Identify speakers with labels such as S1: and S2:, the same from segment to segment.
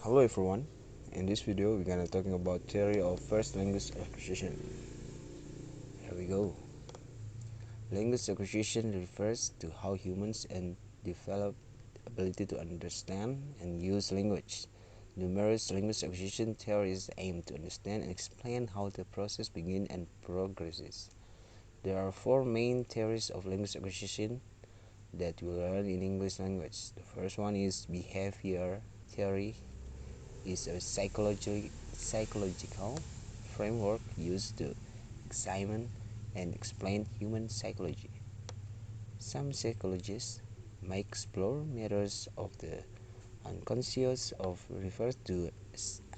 S1: Hello everyone. In this video, we're gonna talking about theory of first language acquisition. Here we go. Language acquisition refers to how humans and develop ability to understand and use language. Numerous language acquisition theories aim to understand and explain how the process begins and progresses. There are four main theories of language acquisition that we learn in English language. The first one is behavior theory. Is a psychological framework used to examine and explain human psychology. Some psychologists may explore matters of the unconscious or refer to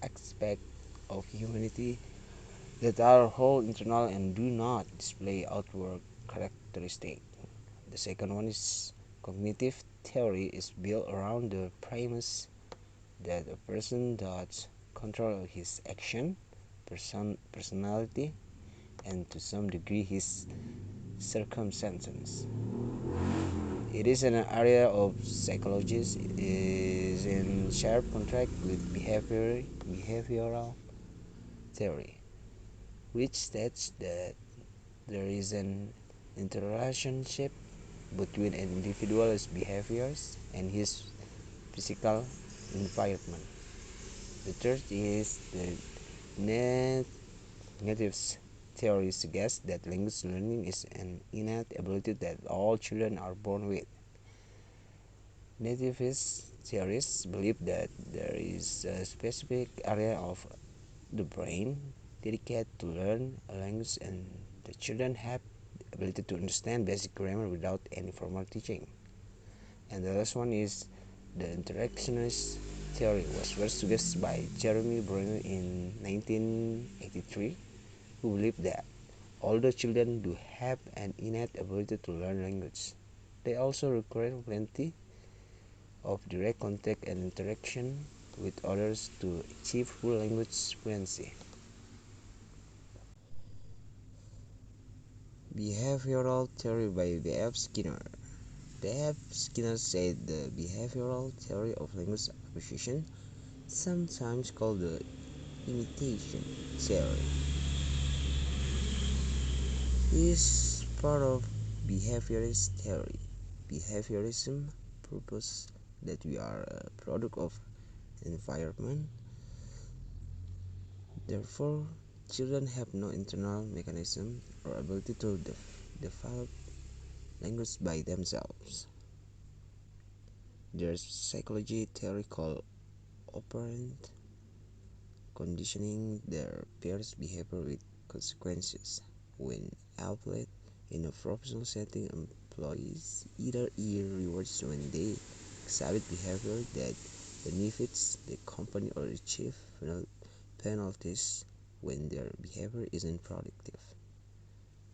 S1: aspects of humanity that are whole internal and do not display outward characteristics. The second one is cognitive theory is built around the premise that a person does control his action, personality, and to some degree his circumstances. It is an area of psychology is in sharp contrast with behavioral theory, which states that there is an interrelationship between an individual's behaviors and his physical environment. The third is the native theory suggests that language learning is an innate ability that all children are born with. Nativist theorists believe that there is a specific area of the brain dedicated to learn a language and the children have the ability to understand basic grammar without any formal teaching. And the last one is the interactionist theory was first suggested by Jeremy Bruner in 1983, who believed that although children do have an innate ability to learn language, they also require plenty of direct contact and interaction with others to achieve full language fluency. Behavioral theory by B.F. Skinner. B.F. Skinner said the behavioral theory of language acquisition, sometimes called the imitation theory, is part of behaviorist theory. Behaviorism proposes that we are a product of environment. Therefore, children have no internal mechanism or ability to develop language by themselves. There's psychology theory called operant conditioning their peers' behavior with consequences. When applied in a professional setting, employees either earn rewards when they exhibit behavior that benefits the company or receive penalties when their behavior isn't productive.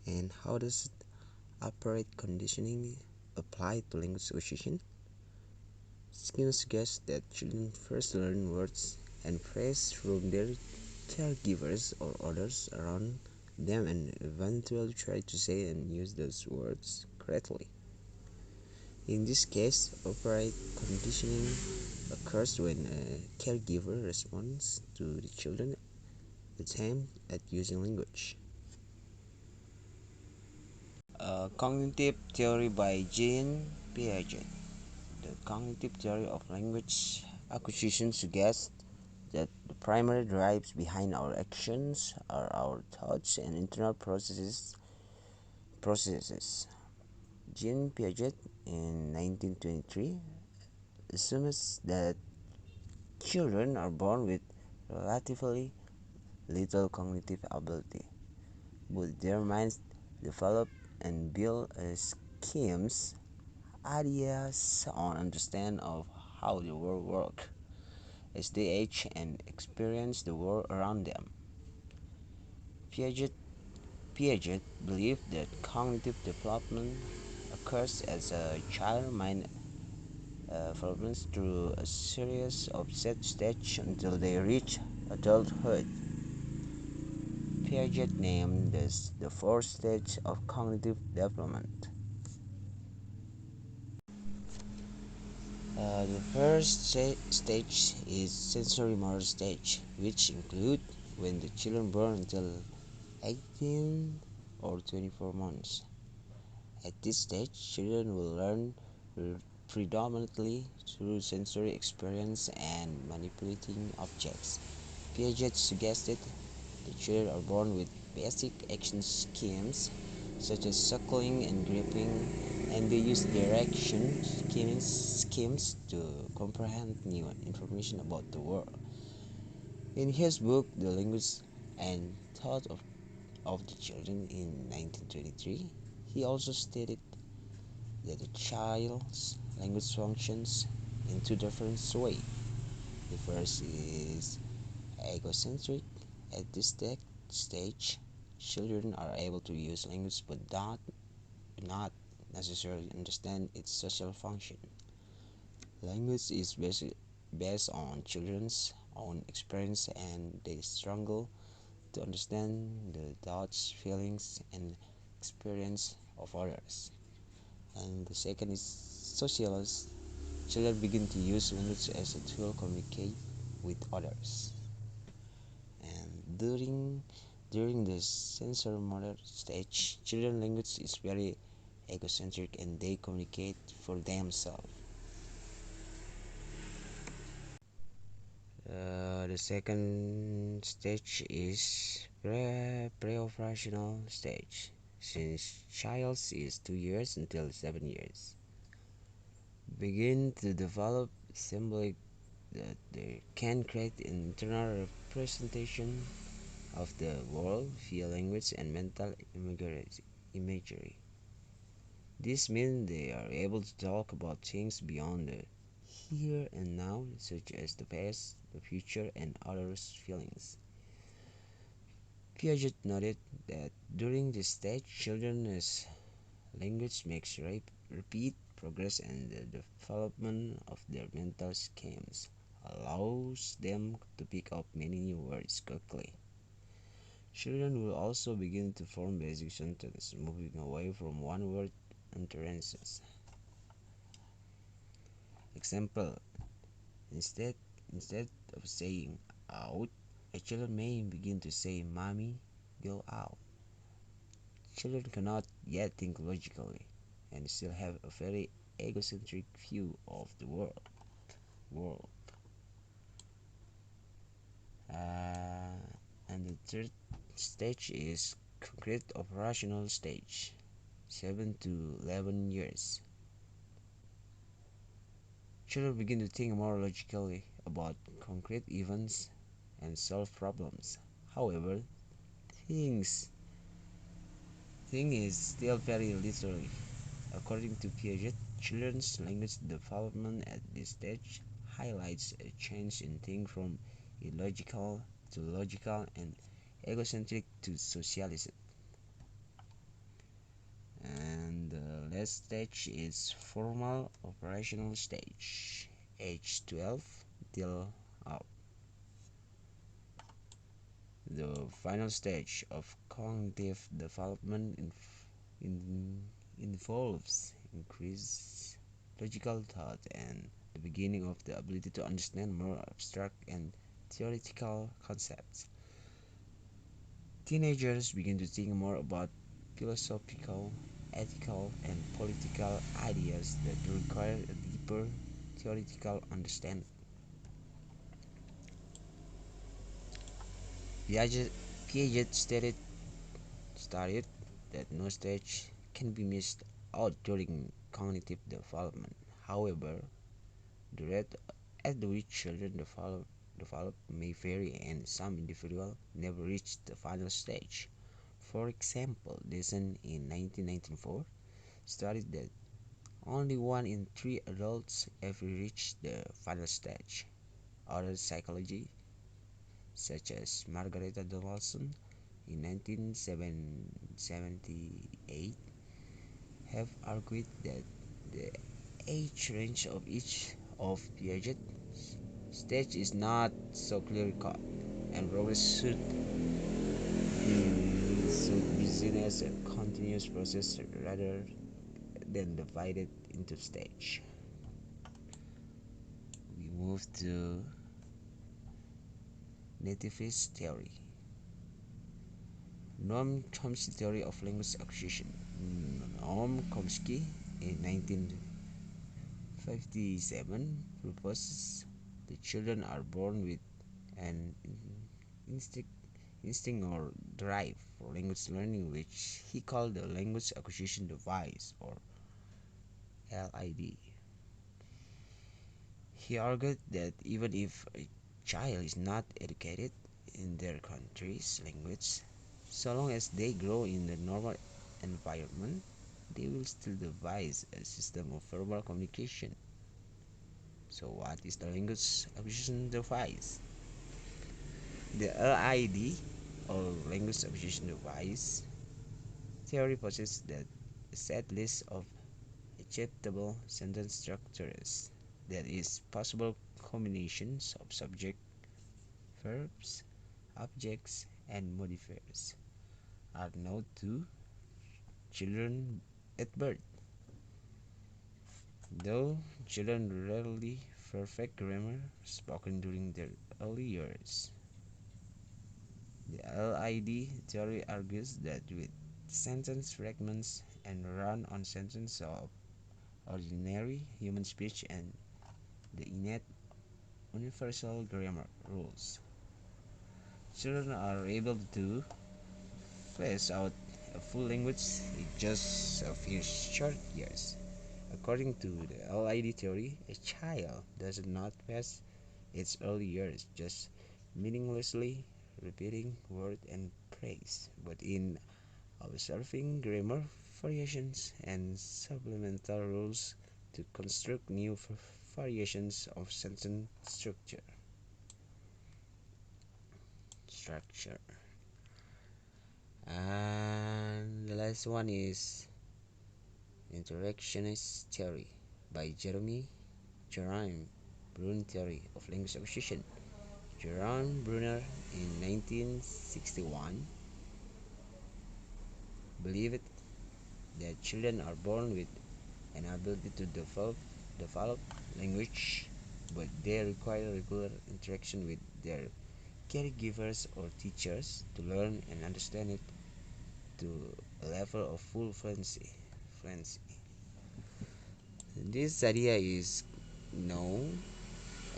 S1: And how does operant conditioning apply to language acquisition? Skinner suggests that children first learn words and phrases from their caregivers or others around them and eventually try to say and use those words correctly. In this case, operant conditioning occurs when a caregiver responds to the children's attempt at using language. Cognitive theory by Jean Piaget. The cognitive theory of language acquisition suggests that the primary drives behind our actions are our thoughts and internal processes. Jean Piaget in 1923 assumes that children are born with relatively little cognitive ability, but their minds develop and build schemes, ideas on understanding of how the world works as they age and experience the world around them. Piaget believed that cognitive development occurs as a child mind develops through a series of set stages until they reach adulthood. Piaget named this the fourth stage of cognitive development. The first stage is sensory motor stage, which include when the children born until 18 or 24 months. At this stage, children will learn predominantly through sensory experience and manipulating objects. Piaget suggested the children are born with basic action schemes such as suckling and gripping, and they use direction schemes to comprehend new information about the world. In his book, The Language and Thought of the Children in 1923, he also stated that a child's language functions in two different ways. The first is egocentric. At this stage, children are able to use language but not necessarily understand its social function. Language is based on children's own experience and they struggle to understand the thoughts, feelings, and experience of others. And the second is socialist. Children begin to use language as a tool to communicate with others. And during the sensory-motor stage, children language is very egocentric and they communicate for themselves. The second stage is pre-operational stage. Since child is 2 years until 7 years, begin to develop symbolic that they can create an internal representation of the world via language and mental imagery. This means they are able to talk about things beyond the here and now, such as the past, the future, and others' feelings. Piaget noted that during this stage, children's language makes repeat progress and the development of their mental schemes allows them to pick up many new words quickly. Children will also begin to form basic sentences, moving away from one word utterances. Example: instead instead of saying out, a child may begin to say, "Mommy, go out." Children cannot yet think logically and still have a very egocentric view of the world. And the third stage is concrete operational stage, 7 to 11 years. Children begin to think more logically about concrete events and solve problems. However, things thing is still very literally. According to Piaget, children's language development at this stage highlights a change in thinking from illogical to logical and egocentric to socialistic. And the last stage is formal operational stage, age 12 till up. The final stage of cognitive development involves increased logical thought and the beginning of the ability to understand more abstract and theoretical concepts. Teenagers begin to think more about philosophical, ethical, and political ideas that require a deeper theoretical understanding. Piaget stated that no stage can be missed out during cognitive development. However, the rate at which children develop may vary, and some individuals never reach the final stage. For example, Dessen in 1994 studied that only 1 in 3 adults ever reach the final stage. Other psychologists, such as Margareta Donaldson in 1978, have argued that the age range of each of Piaget's stages is not so clearly cut, and progress should be seen as a continuous process rather than divided into stages. move to nativist theory. Noam Chomsky theory of language acquisition. Noam Chomsky in 1957 proposes that children are born with an instinct, or drive for language learning, which he called the language acquisition device, or LID. He argued that even if a child is not educated in their country's language, so long as they grow in the normal environment, they will still devise a system of verbal communication. So, what is the language acquisition device? The LID, or language acquisition device theory, posits that a set list of acceptable sentence structures, that is, possible combinations of subject, verbs, objects, and modifiers, are known to children at birth. Though children rarely perfect grammar spoken during their early years, the LID theory argues that with sentence fragments and run-on sentences of ordinary human speech and the innate universal grammar rules, children are able to flesh out a full language in just a few short years. According to the LID theory, a child does not pass its early years just meaninglessly repeating word and phrase, but in observing grammar variations and supplemental rules to construct new variations of sentence structure. And the last one is interactionist theory by Jerome Bruner theory of language acquisition. Jerome Bruner in 1961 believed that children are born with an ability to develop language, but they require regular interaction with their caregivers or teachers to learn and understand it to a level of full fluency. This idea is known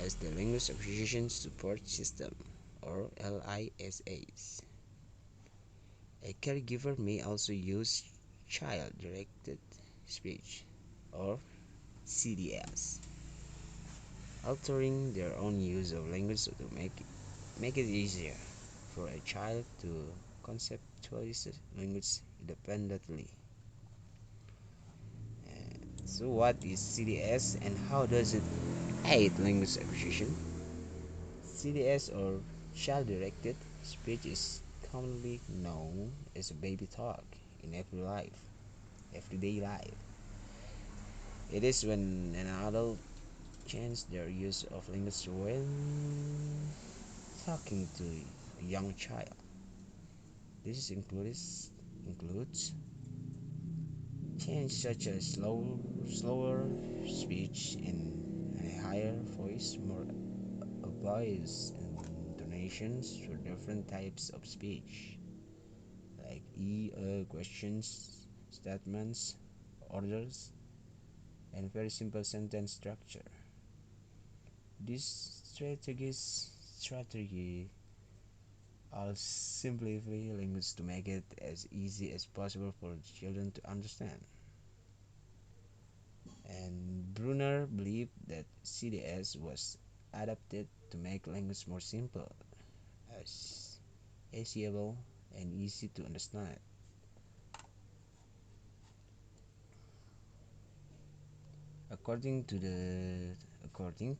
S1: as the Language Acquisition Support System, or LISAs. A caregiver may also use child-directed speech, or CDS, altering their own use of language to make it easier for a child to conceptualize language independently. So, what is CDS and how does it aid language acquisition? CDS, or child directed speech, is commonly known as baby talk in everyday life. It is when an adult changes their use of language when talking to a young child. This includes change such as slower speech in a higher voice, more obvious intonations for different types of speech, like questions, statements, orders, and very simple sentence structure. These strategy all simplify language to make it as easy as possible for children to understand. And Bruner believed that CDS was adapted to make language more simple, as accessible, and easy to understand. According to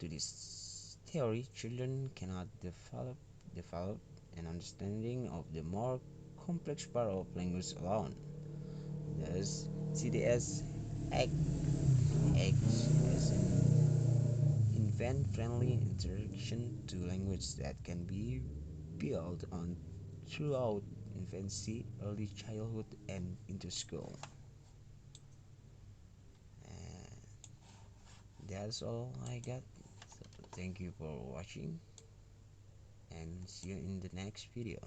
S1: this theory, children cannot develop an understanding of the more complex part of language alone. Thus, CDS acts as an infant-friendly introduction to language that can be built on throughout infancy, early childhood, and into school. And that's all I got. Thank you for watching and see you in the next video.